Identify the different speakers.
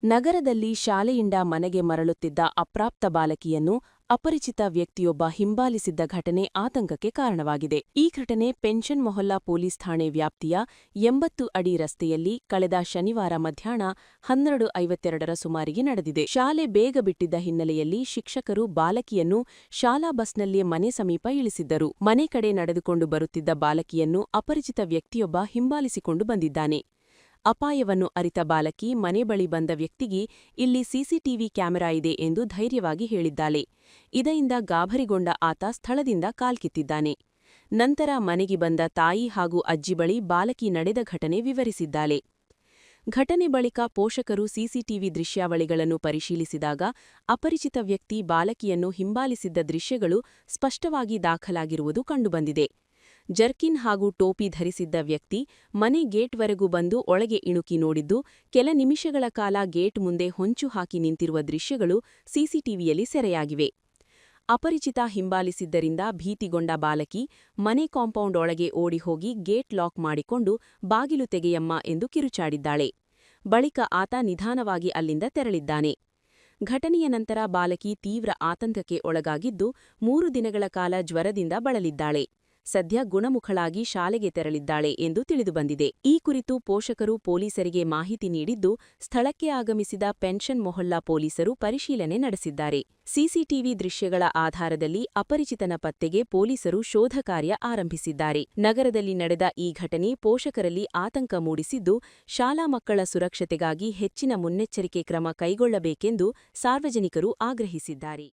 Speaker 1: ನಗರದಲ್ಲಿ ಶಾಲೆಯಿಂದ ಮನೆಗೆ ಮರಳುತ್ತಿದ್ದ ಅಪ್ರಾಪ್ತ ಬಾಲಕಿಯನ್ನು ಅಪರಿಚಿತ ವ್ಯಕ್ತಿಯೊಬ್ಬ ಹಿಂಬಾಲಿಸಿದ್ದ ಘಟನೆ ಆತಂಕಕ್ಕೆ ಕಾರಣವಾಗಿದೆ. ಈ ಘಟನೆ ಪೆನ್ಷನ್ ಮೊಹಲ್ಲಾ ಪೊಲೀಸ್ ಠಾಣೆ ವ್ಯಾಪ್ತಿಯ 80 ಅಡಿ ರಸ್ತೆಯಲ್ಲಿ ಕಳೆದ ಶನಿವಾರ ಮಧ್ಯಾಹ್ನ 12:52ರ ಸುಮಾರಿಗೆ ನಡೆದಿದೆ. ಶಾಲೆ ಬೇಗ ಬಿಟ್ಟಿದ್ದ ಹಿನ್ನೆಲೆಯಲ್ಲಿ ಶಿಕ್ಷಕರು ಬಾಲಕಿಯನ್ನು ಶಾಲಾ ಬಸ್ನಲ್ಲೇ ಮನೆ ಸಮೀಪ ಇಳಿಸಿದ್ದರು. ಮನೆ ಕಡೆ ನಡೆದುಕೊಂಡು ಬರುತ್ತಿದ್ದ ಬಾಲಕಿಯನ್ನು ಅಪರಿಚಿತ ವ್ಯಕ್ತಿಯೊಬ್ಬ ಹಿಂಬಾಲಿಸಿಕೊಂಡು ಬಂದಿದ್ದಾನೆ. ಅಪಾಯವನ್ನು ಅರಿತ ಬಾಲಕಿ ಮನೆ ಬಳಿ ಬಂದ ವ್ಯಕ್ತಿಗೆ ಇಲ್ಲಿ ಸಿಸಿಟಿವಿ ಕ್ಯಾಮೆರಾ ಇದೆ ಎಂದು ಧೈರ್ಯವಾಗಿ ಹೇಳಿದ್ದಾಳೆ. ಇದರಿಂದ ಗಾಬರಿಗೊಂಡ ಆತ ಸ್ಥಳದಿಂದ ಕಾಲ್ಕಿತ್ತಿದ್ದಾನೆ. ನಂತರ ಮನೆಗೆ ಬಂದ ತಾಯಿ ಹಾಗೂ ಅಜ್ಜಿ ಬಳಿ ಬಾಲಕಿ ನಡೆದ ಘಟನೆ ವಿವರಿಸಿದ್ದಾಳೆ. ಘಟನೆ ಬಳಿಕ ಪೋಷಕರು ಸಿಸಿಟಿವಿ ದೃಶ್ಯಾವಳಿಗಳನ್ನು ಪರಿಶೀಲಿಸಿದಾಗ ಅಪರಿಚಿತ ವ್ಯಕ್ತಿ ಬಾಲಕಿಯನ್ನು ಹಿಂಬಾಲಿಸಿದ್ದ ದೃಶ್ಯಗಳು ಸ್ಪಷ್ಟವಾಗಿ ದಾಖಲಾಗಿರುವುದು ಕಂಡುಬಂದಿದೆ. ಜರ್ಕಿನ್ ಹಾಗೂ ಟೋಪಿ ಧರಿಸಿದ್ದ ವ್ಯಕ್ತಿ ಮನೆ ಗೇಟ್ವರೆಗೂ ಬಂದು ಒಳಗೆ ಇಣುಕಿ ನೋಡಿದ್ದು, ಕೆಲ ನಿಮಿಷಗಳ ಕಾಲ ಗೇಟ್ ಮುಂದೆ ಹೊಂಚು ಹಾಕಿ ನಿಂತಿರುವ ದೃಶ್ಯಗಳು ಸಿಸಿಟಿವಿಯಲ್ಲಿ ಸೆರೆಯಾಗಿವೆ. ಅಪರಿಚಿತ ಹಿಂಬಾಲಿಸಿದ್ದರಿಂದ ಭೀತಿಗೊಂಡ ಬಾಲಕಿ ಮನೆ ಕಾಂಪೌಂಡ್ ಒಳಗೆ ಓಡಿಹೋಗಿ ಗೇಟ್ ಲಾಕ್ ಮಾಡಿಕೊಂಡು ಬಾಗಿಲು ತೆಗೆಯಮ್ಮ ಎಂದು ಕಿರುಚಾಡಿದ್ದಾಳೆ. ಬಳಿಕ ಆತ ನಿಧಾನವಾಗಿ ಅಲ್ಲಿಂದ ತೆರಳಿದ್ದಾನೆ. ಘಟನೆಯ ನಂತರ ಬಾಲಕಿ ತೀವ್ರ ಆತಂಕಕ್ಕೆ ಒಳಗಾಗಿದ್ದು 3 ದಿನಗಳ ಕಾಲ ಜ್ವರದಿಂದ ಬಳಲಿದ್ದಾಳೆ. ಸದ್ಯ ಗುಣಮುಖಳಾಗಿ ಶಾಲೆಗೆ ತೆರಳಿದ್ದಾಳೆ ಎಂದು ತಿಳಿದುಬಂದಿದೆ. ಈ ಕುರಿತು ಪೋಷಕರು ಪೊಲೀಸರಿಗೆ ಮಾಹಿತಿ ನೀಡಿದ್ದು, ಸ್ಥಳಕ್ಕೆ ಆಗಮಿಸಿದ ಪೆನ್ಷನ್ ಮೊಹಲ್ಲಾ ಪೊಲೀಸರು ಪರಿಶೀಲನೆ ನಡೆಸಿದ್ದಾರೆ. ಸಿಸಿಟಿವಿ ದೃಶ್ಯಗಳ ಆಧಾರದಲ್ಲಿ ಅಪರಿಚಿತನ ಪತ್ತೆಗೆ ಪೊಲೀಸರು ಶೋಧ ಕಾರ್ಯ ಆರಂಭಿಸಿದ್ದಾರೆ. ನಗರದಲ್ಲಿ ನಡೆದ ಈ ಘಟನೆ ಪೋಷಕರಲ್ಲಿ ಆತಂಕ ಮೂಡಿಸಿದ್ದು, ಶಾಲಾ ಮಕ್ಕಳ ಸುರಕ್ಷತೆಗಾಗಿ ಹೆಚ್ಚಿನ ಮುನ್ನೆಚ್ಚರಿಕೆ ಕ್ರಮ ಕೈಗೊಳ್ಳಬೇಕೆಂದು ಸಾರ್ವಜನಿಕರು ಆಗ್ರಹಿಸಿದ್ದಾರೆ.